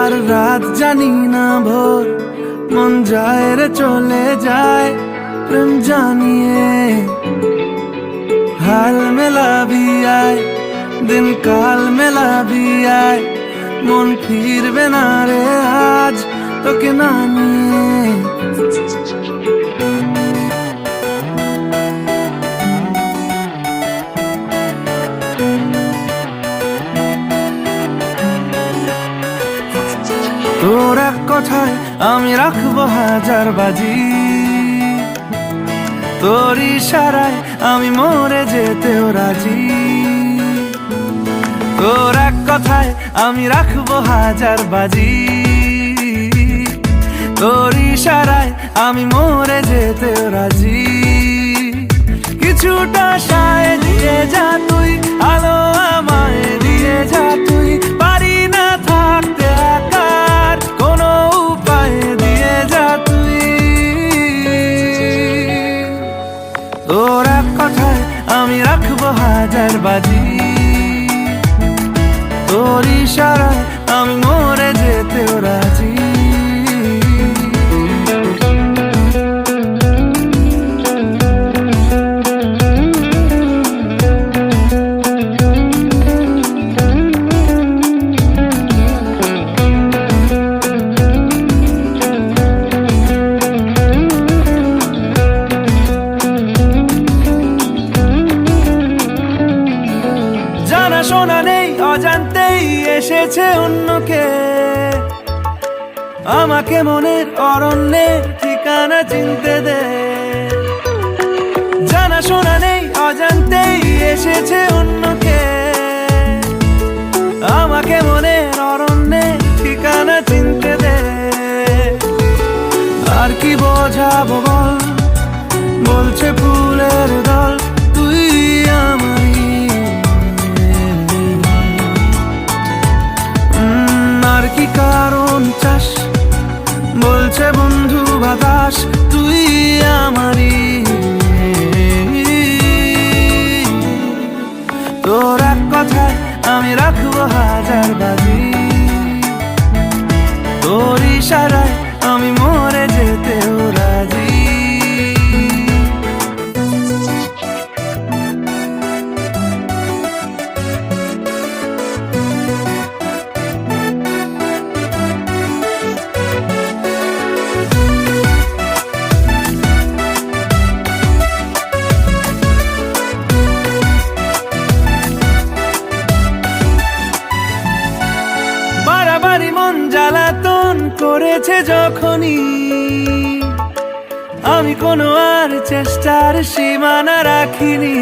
আর রাত জানি না ভোর, মন যায় রে চলে যায় প্রেম জানিয়ে। हाल मेला भी आए दिन काल मेला भी आए, मन फिरबे ना रे आज তোকে না নিয়ে। তোর এক কথায় আমি রাখবো হাজার বাজি, তোর ইশারায় আমি মরে যেতেও রাজি। তোর এক কথায় আমি রাখবো হাজার বাজি, তোর ইশারায় আমি মরে যেতেও রাজি। কিছুটা সায় দিয়ে যা তুই, আলো আমায় দিয়ে যা তুই, পারি না থাকতে একার কোনো উপায় দিয়ে যা তুই। তোর এক কথায় আমি রাখবো হাজার বাজি, তোর ইশারায় আমি মরে যেতেও রাজি। শোনা নেই অজান্তেই এসেছে অন্যকে, আমাকে মনের অরণ্যের ঠিকানা চিনতে দে। জানা শোনা নেই অজান্তেই এসেছে অন্যকে, আমাকে মনের অরণ্যের ঠিকানা চিনতে দে। আর কি বোঝাবো বল, বলছে ফুলের দল তুই আমারই। আর কি কারণ চাস, বলছে বন্ধু বাতাস তুই আমারই। তোর এক কথায় আমি রাখবো হাজার বাজি, তোর ইশারায় আমি মরে যেতেও রাজি। বাড়াবাড়ি মন জ্বালাতন করেছে যখনই, আমি কোনো আর চেষ্টার সীমানা রাখিনি।